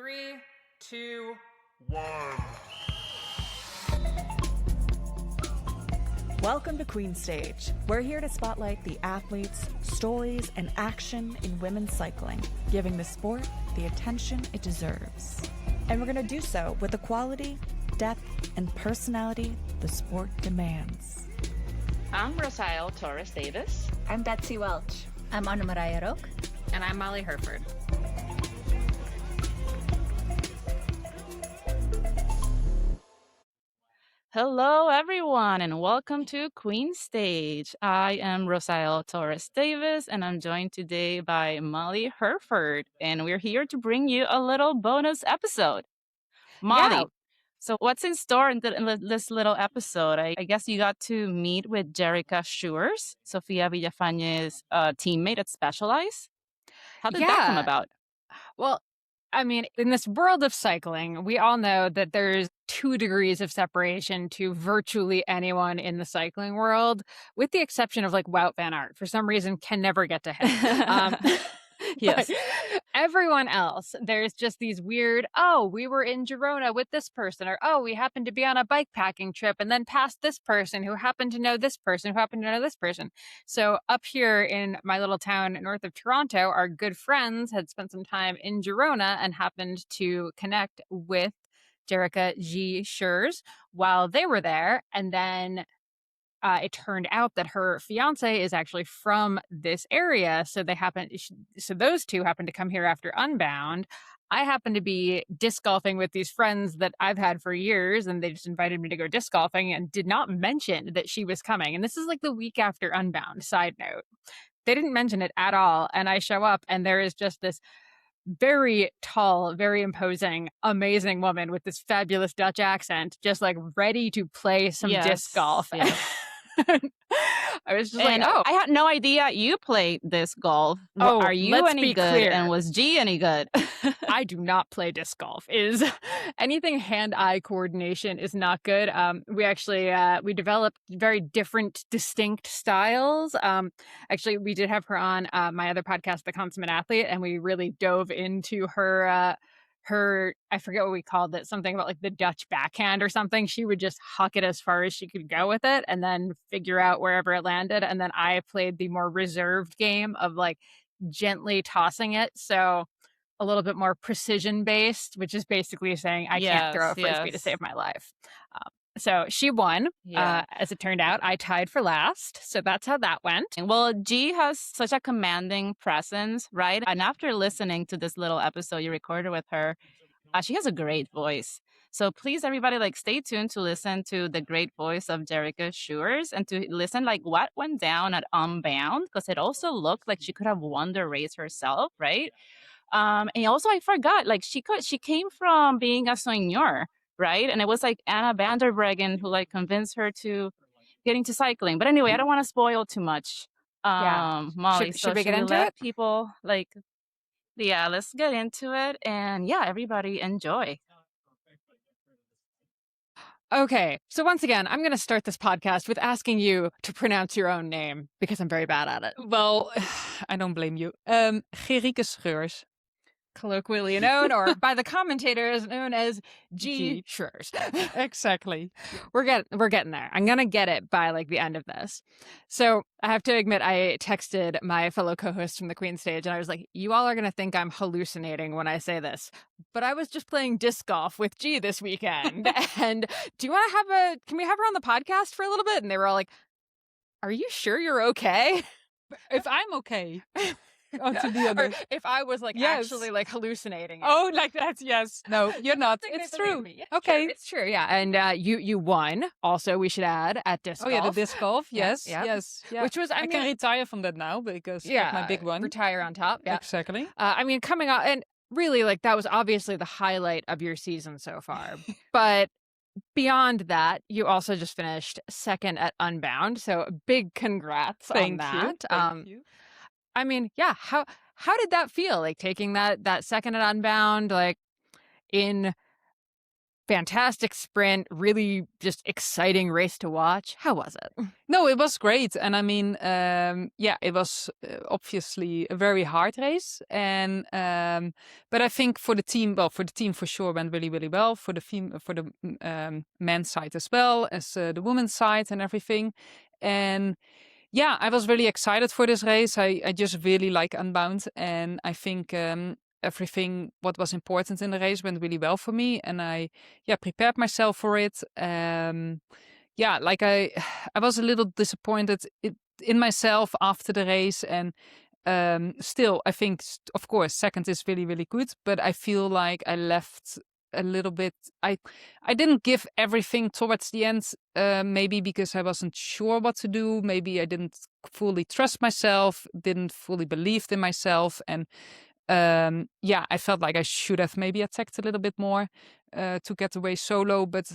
3, 2, 1. Welcome to Queen Stage. We're here to spotlight the athletes, stories, and action in women's cycling, giving the sport the attention it deserves. And we're going to do so with the quality, depth, and personality the sport demands. I'm Rosael Torres-Davis. I'm Betsy Welch. I'm Anna Maria Roque. And I'm Molly Hurford. Hello, everyone, and welcome to Queen Stage. I am Rosael Torres-Davis, and I'm joined today by Molly Hurford, and we're here to bring you a little bonus episode. Molly, so what's in store in this little episode? I guess you got to meet with Geerike Schreurs, Sofia Villafañe's teammate at Specialized. How did that come about? Well, I mean, in this world of cycling, we all know that there's 2 degrees of separation to virtually anyone in the cycling world, with the exception of like Wout van Aert. For some reason, can never get to him. Yes. Everyone else, there's just these weird, we were in Girona with this person, or we happened to be on a bike packing trip and then passed this person who happened to know this person who happened to know this person. So up here in my little town north of Toronto, our good friends had spent some time in Girona and happened to connect with Geerike Schreurs while they were there. And then it turned out that her fiance is actually from this area. So those two happened to come here after Unbound. I happened to be disc golfing with these friends that I've had for years, and they just invited me to go disc golfing and did not mention that she was coming. And this is like the week after Unbound, side note. They didn't mention it at all. And I show up and there is just this very tall, very imposing, amazing woman with this fabulous Dutch accent, just like ready to play some disc golf. Yes. I was just like, I had no idea you played disc golf. Are you any good? Clear. And was G any good? I do not play disc golf. Anything hand-eye coordination is not good. We actually we developed very different, distinct styles. Actually, we did have her on my other podcast, The Consummate Athlete, and we really dove into her I forget what we called it, something about like the Dutch backhand or something. She would just huck it as far as she could go with it and then figure out wherever it landed. And then I played the more reserved game of like gently tossing it. So a little bit more precision based, which is basically saying I can't throw a frisbee to save my life. So she won. As it turned out, I tied for last. So that's how that went. Well, G has such a commanding presence, right? And after listening to this little episode you recorded with her, she has a great voice. So please, everybody, like stay tuned to listen to the great voice of Geerike Schreurs and to listen like what went down at Unbound, because it also looked like she could have won the race herself, right? And also I forgot, like she came from being a soigneuse, right? And it was like Anna van der Breggen who like convinced her to get into cycling. But anyway, I don't want to spoil too much. Molly, should we get into it? People like, let's get into it. And everybody enjoy. Okay, so once again, I'm going to start this podcast with asking you to pronounce your own name because I'm very bad at it. Well, I don't blame you. Geerike Schreurs. Colloquially known, or by the commentators known as G. Schreurs. Exactly. We're getting there. I'm gonna get it by like the end of this. So I have to admit, I texted my fellow co-hosts from the Queen Stage, and I was like, "You all are gonna think I'm hallucinating when I say this, but I was just playing disc golf with G this weekend. And do you want to can we have her on the podcast for a little bit?" And they were all like, "Are you sure you're okay?" If I'm okay. Or if I was like actually like hallucinating. Oh, like that, yes. No, you're not. It's true. Yeah, okay. Sure, it's true, yeah. And you won, also, we should add, at disc golf. Oh, yeah, the disc golf, yes, Yeah. yes. Yeah. Which was, I can retire from that now because of my big one. Retire on top, yeah. Exactly. I mean, coming out, and really, like, that was obviously the highlight of your season so far. But beyond that, you also just finished second at Unbound, so big congrats on that. Thank you. I mean, how did that feel? Like taking that second at Unbound, like in fantastic sprint, really just exciting race to watch. How was it? No, it was great. And I mean, it was obviously a very hard race. And but I think for the team for sure went really, really well. For the men's side as well as the women's side and everything. And yeah, I was really excited for this race. I just really like Unbound, and I think everything what was important in the race went really well for me, and I prepared myself for it. I was a little disappointed in myself after the race, and still I think of course second is really, really good, but I feel like I left a little bit. I didn't give everything towards the end, maybe because I wasn't sure what to do. Maybe I didn't fully trust myself, didn't fully believe in myself, and I felt like I should have maybe attacked a little bit more to get away solo. But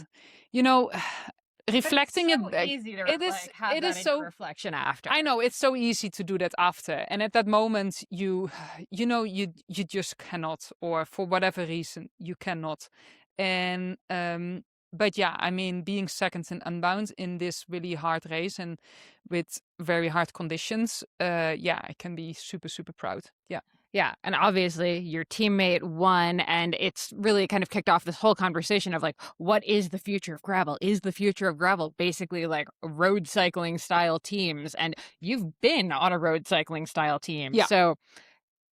reflecting it back, easy to it is so reflection after. I know it's so easy to do that after, and at that moment you just cannot, or for whatever reason you cannot. And but yeah, I mean, being second in Unbound in this really hard race and with very hard conditions, I can be super, super proud. Yeah. Yeah, and obviously your teammate won, and it's really kind of kicked off this whole conversation of like, what is the future of gravel? Is the future of gravel basically like road cycling style teams? And you've been on a road cycling style team. Yeah. So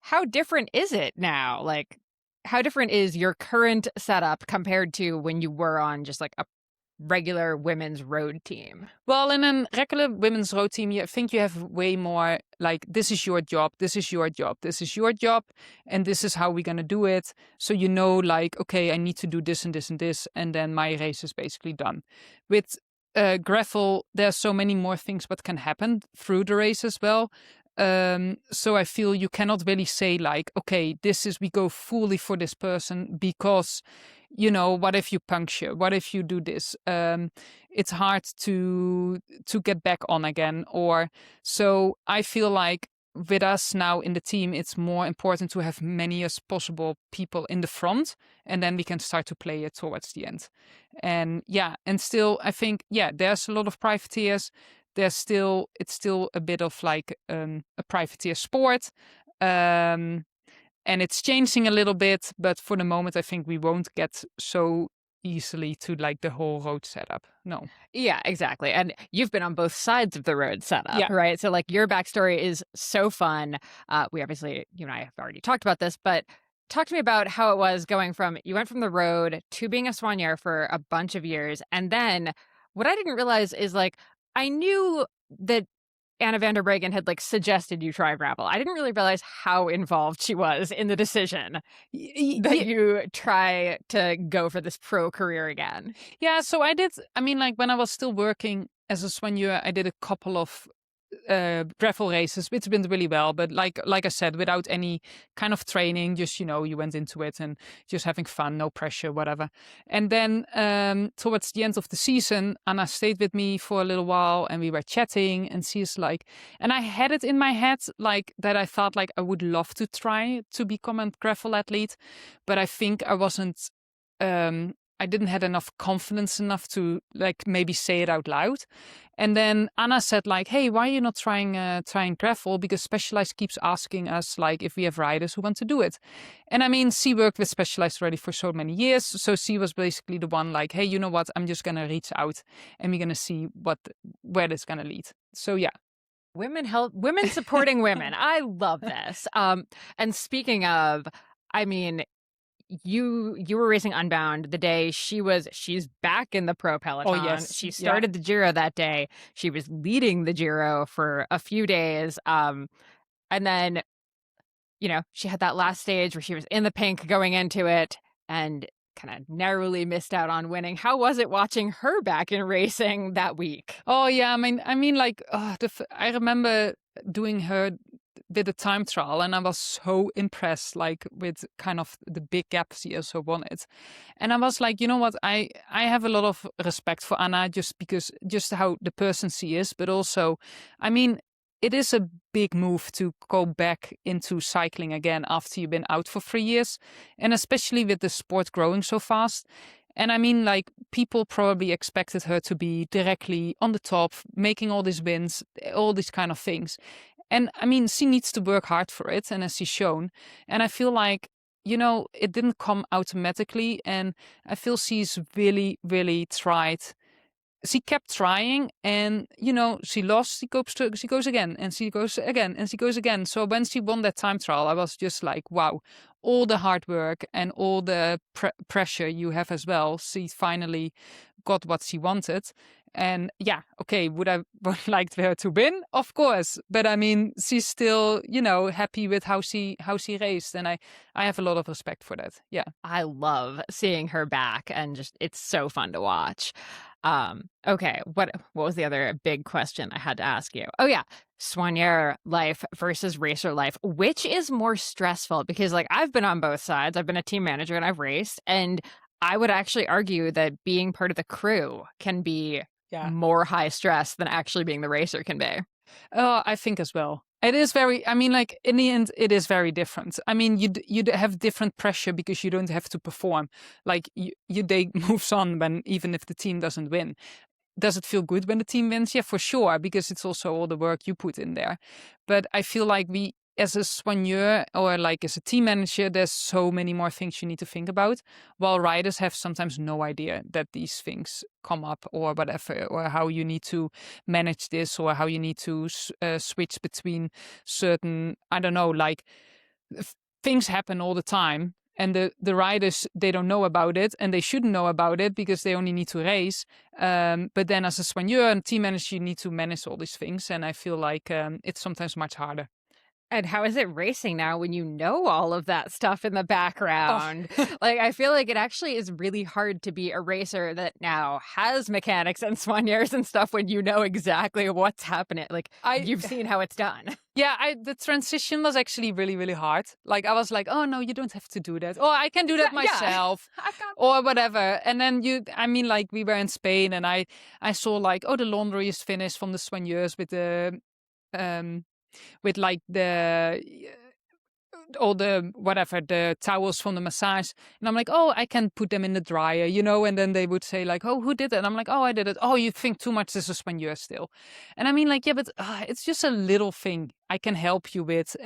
how different is it now? Like, how different is your current setup compared to when you were on just like a regular women's road team? Well, in a regular women's road team, I think you have way more like, this is your job, this is your job, this is your job, and this is how we're going to do it. So like, okay, I need to do this and this and this, and then my race is basically done. With gravel, there's so many more things what can happen through the race as well. So I feel you cannot really say like, okay, we go fully for this person because, what if you puncture? What if you do this? It's hard to get back on again. So I feel like with us now in the team, it's more important to have many as possible people in the front, and then we can start to play it towards the end. And still, I think, there's a lot of privateers. It's still a bit of like a privateer sport. And it's changing a little bit, but for the moment, I think we won't get so easily to like the whole road setup. No. Yeah, exactly. And you've been on both sides of the road setup, right? So like your backstory is so fun. We obviously, you and I have already talked about this, but talk to me about how it was you went from the road to being a soigneur for a bunch of years. And then what I didn't realize is like, I knew that Anna van der Breggen had like suggested you try gravel. I didn't really realize how involved she was in the decision that you try to go for this pro career again. Yeah, so I did. I mean, like when I was still working as a soigneur, I did a couple of gravel races, which went really well. But like I said, without any kind of training, just you went into it and just having fun, no pressure, whatever. And then towards the end of the season, Anna stayed with me for a little while, and we were chatting. And she's like, and I had it in my head like that. I thought like I would love to try to become a gravel athlete, but I think I wasn't. I didn't have enough confidence enough to like maybe say it out loud. And then Anna said like, hey, why are you not trying gravel? Because Specialized keeps asking us like if we have riders who want to do it. And I mean, she worked with Specialized already for so many years. So she was basically the one like, hey, you know what? I'm just going to reach out and we're going to see where this is going to lead. So yeah. Women supporting women. I love this. And speaking of, I mean, you were racing Unbound the day she's back in the pro peloton. Oh, yes. She started the Giro that day. She was leading the Giro for a few days. And then, she had that last stage where she was in the pink going into it and kind of narrowly missed out on winning. How was it watching her back in racing that week? Oh yeah, I mean, like I remember doing her with the time trial, and I was so impressed, like with kind of the big gap she also wanted. And I was like, you know what, I have a lot of respect for Anna just how the person she is, but also, I mean, it is a big move to go back into cycling again after you've been out for 3 years, and especially with the sport growing so fast. And I mean, like, people probably expected her to be directly on the top, making all these wins, all these kind of things. And I mean, she needs to work hard for it, and as she's shown. And I feel like, it didn't come automatically. And I feel she's really, really tried. She kept trying, and she lost. She goes again, and she goes again, and she goes again. So when she won that time trial, I was just like, wow, all the hard work and all the pressure you have as well. She finally got what she wanted. And yeah, okay, would I like her to win? Of course, but I mean, she's still, happy with how she raced, and I have a lot of respect for that. Yeah, I love seeing her back, and just it's so fun to watch. Okay, what was the other big question I had to ask you? Oh yeah, soigneur life versus racer life. Which is more stressful? Because like I've been on both sides. I've been a team manager and I've raced, and I would actually argue that being part of the crew can be more high stress than actually being the racer can be. I think as well. It is very, I mean, like in the end, it is very different. I mean, you have different pressure because you don't have to perform. Like your day moves on even if the team doesn't win. Does it feel good when the team wins? Yeah, for sure, because it's also all the work you put in there. But I feel like as a soigneur or like as a team manager, there's so many more things you need to think about, while riders have sometimes no idea that these things come up or whatever, or how you need to manage this, or how you need to switch between certain, I don't know, like things happen all the time. And the riders, they don't know about it, and they shouldn't know about it because they only need to race. But then as a soigneur and team manager, you need to manage all these things. And I feel like it's sometimes much harder. And how is it racing now when you know all of that stuff in the background? Like, I feel like it actually is really hard to be a racer that now has mechanics and soigneurs and stuff when you know exactly what's happening. Like, you've seen how it's done. Yeah, the transition was actually really, really hard. Like, I was like, oh, no, you don't have to do that. Or I can do that myself. Or whatever. And then we were in Spain, and I saw like, oh, the laundry is finished from the soigneurs with the... with like all the towels from the massage. And I'm like, oh, I can put them in the dryer, and then they would say like, oh, who did it? And I'm like, oh, I did it. Oh, you think too much, this is when you're still. And I mean, like, yeah, but it's just a little thing I can help you with,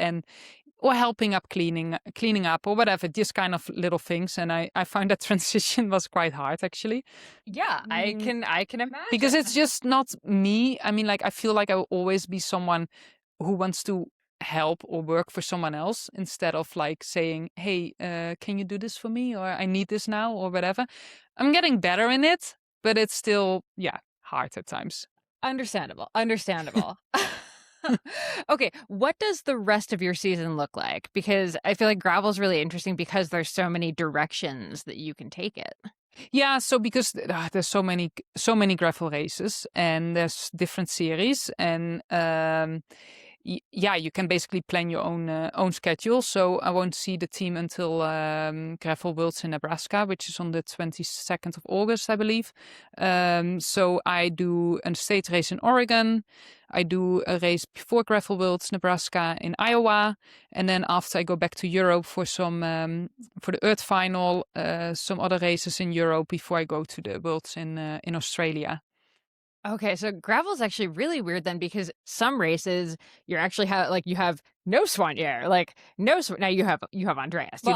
or helping up cleaning up or whatever, just kind of little things. And I found that transition was quite hard, actually. Yeah, I can imagine. Because it's just not me. I mean, like, I feel like I will always be someone who wants to help or work for someone else, instead of like saying, hey, can you do this for me, or I need this now, or whatever. I'm getting better in it, but it's still hard at times. Understandable. Okay, what does the rest of your season look like? Because I feel like gravel is really interesting because there's so many directions that you can take it. Yeah, so because there's so many gravel races, and there's different series, and you can basically plan your own schedule. So I won't see the team until Gravel Worlds in Nebraska, which is on the 22nd of August, I believe. So I do a state race in Oregon. I do a race before Gravel Worlds Nebraska in Iowa, and then after I go back to Europe for for the Earth Final, some other races in Europe before I go to the Worlds in Australia. Okay, so gravel is actually really weird then, because some races you actually have you have no soigneur, now you have Andreas, you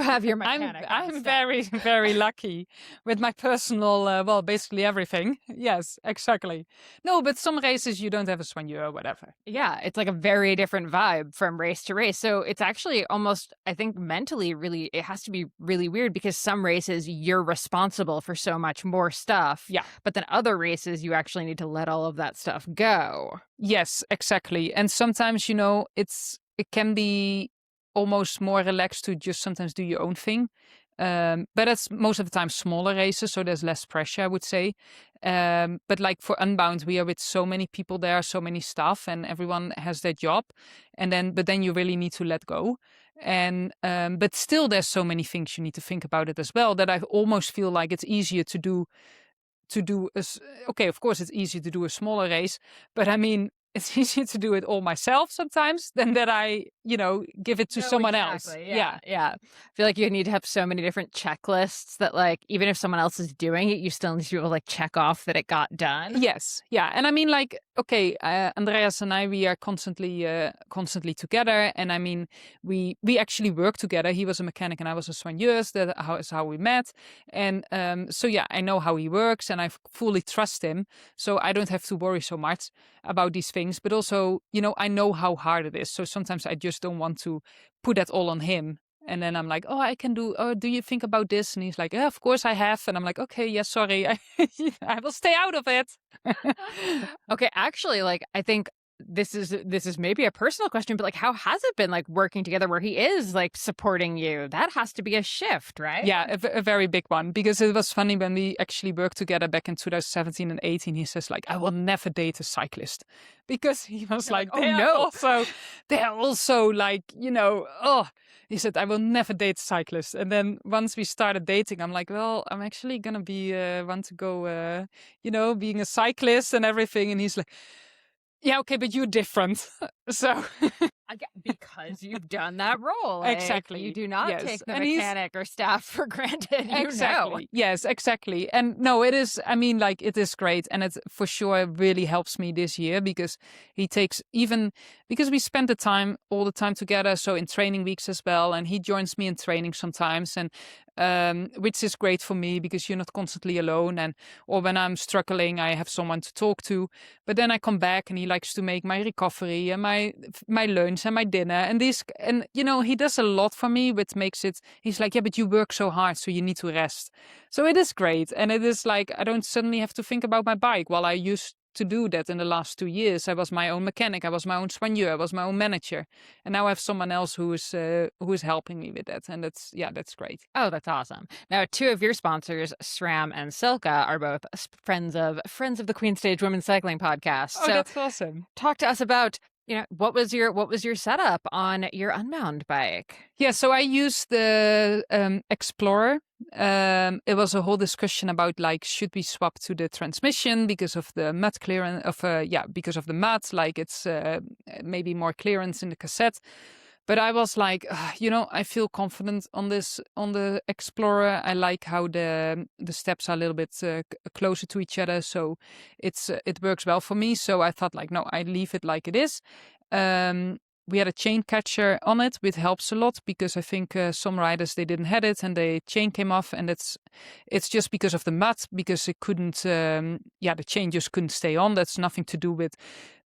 have your mechanic. I'm very, very lucky with my personal basically everything. Yes, exactly. No, but some races you don't have a soigneur or whatever. Yeah, it's like a very different vibe from race to race. So it's actually almost, I think, mentally really, it has to be really weird, because some races you're responsible for so much more stuff. Yeah. But then other races you actually need to let all of that stuff go. Yes, exactly. And sometimes, it can be almost more relaxed to just sometimes do your own thing. But that's most of the time smaller races, so there's less pressure, I would say. But like for Unbound, we are with so many people there, so many staff, and everyone has their job. But then you really need to let go. And but still, there's so many things you need to think about it as well, that I almost feel like it's easier to do of course it's easier to do a smaller race, but I mean, it's easier to do it all myself sometimes than that I give it to someone else. Yeah. I feel like you need to have so many different checklists that like even if someone else is doing it, you still need to be able to like check off that it got done. Yes, yeah, and I mean, like, okay, Andreas and I, we are constantly together, and I mean, we actually work together. He was a mechanic and I was a soigneuse. That is how we met, and so yeah, I know how he works, and I fully trust him, so I don't have to worry so much about these things. But also, I know how hard it is, so sometimes I just don't want to put that all on him. And then I'm like, oh, I can do, oh, do you think about this? And he's like, yeah, of course I have. And I'm like, okay, yeah, sorry. I will stay out of it. Okay, actually, like, I think this is maybe a personal question, but like, how has it been like working together where he is like supporting you? That has to be a shift, right? Yeah, a very big one, because it was funny when we actually worked together back in 2017 and 18. He says like, I will never date a cyclist, because he was like, oh no, they're also like, oh. He said, I will never date a cyclist. And then once we started dating, I'm like, well, I'm actually going to be, want to go, being a cyclist and everything. And he's like, yeah, okay, but you're different. So because you've done that role. Like, exactly. You do not yes. take the and mechanic or staff for granted. Exactly. Yes, exactly. And no, it is, I mean, like, it is great. And it for sure really helps me this year, because he takes, even because we spend all the time together. So in training weeks as well. And he joins me in training sometimes. And which is great for me, because you're not constantly alone, or when I'm struggling, I have someone to talk to. But then I come back and he likes to make my recovery and my lunch and my dinner and he does a lot for me, which makes it, he's like, yeah, but you work so hard, so you need to rest. So it is great. And it is like, I don't suddenly have to think about my bike. While I used to do that in the last 2 years, I was my own mechanic, I was my own soigneur, I was my own manager, and now I have someone else who is helping me with that, and that's great. Oh, that's awesome. Now, two of your sponsors, SRAM and Silka, are both friends of the Queen Stage Women's Cycling Podcast. Oh, so that's awesome. Talk to us about what was your setup on your Unbound bike? Yeah, so I used the Explorer. It was a whole discussion about like, should we swap to the transmission because of the mud clearance because of the mud, like it's maybe more clearance in the cassette. But I was like, I feel confident on the Explorer. I like how the steps are a little bit closer to each other, so it works well for me. So I thought like, no, I leave it like it is. We had a chain catcher on it, which helps a lot, because I think some riders, they didn't have it and the chain came off, and it's just because of the mud, because it couldn't, the chain just couldn't stay on. That's nothing to do with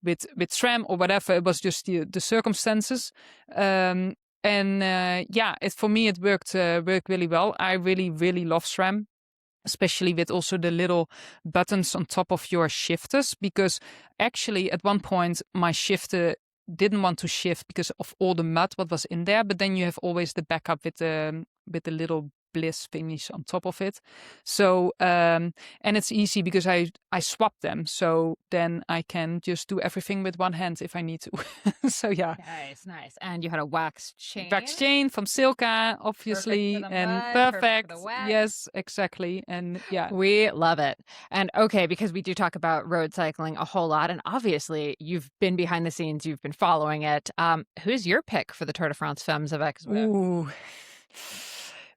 SRAM or whatever. It was just the circumstances. For me, it worked really well. I really, really love SRAM, especially with also the little buttons on top of your shifters, because actually at one point my shifter didn't want to shift because of all the mud what was in there, but then you have always the backup with the little bliss finish on top of it. So and it's easy because I swap them, so then I can just do everything with one hand if I need to. So yeah, nice. And you had a wax chain from Silka, obviously, perfect for the wax. Yes, exactly. And yeah, we love it. And okay, because we do talk about road cycling a whole lot, and obviously you've been behind the scenes, you've been following it. Who's your pick for the Tour de France Femmes avec? Ooh.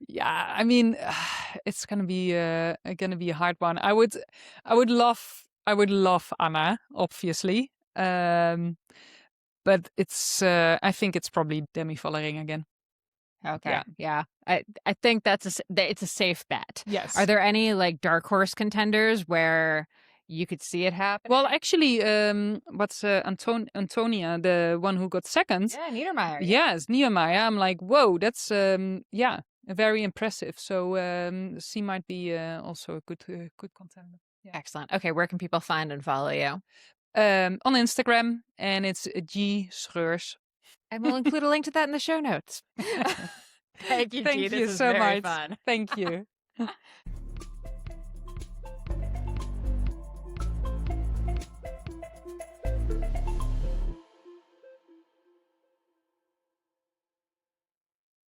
Yeah, I mean, it's gonna be a hard one. I would love Anna, obviously, but it's I think it's probably Demi Vollering again. Okay, yeah. I think it's a safe bet. Yes. Are there any like dark horse contenders where you could see it happen? Well, actually, what's Antonia, the one who got second? Yeah, Niedermeyer. Yes, Niedermeyer. I'm like, whoa, that's very impressive. So she might be also a good contender. Yeah. Excellent. Okay, where can people find and follow you? On Instagram, and it's Schreurs. And we'll include a link to that in the show notes. Thank you, G. Thank you this so very much. Fun. Thank you.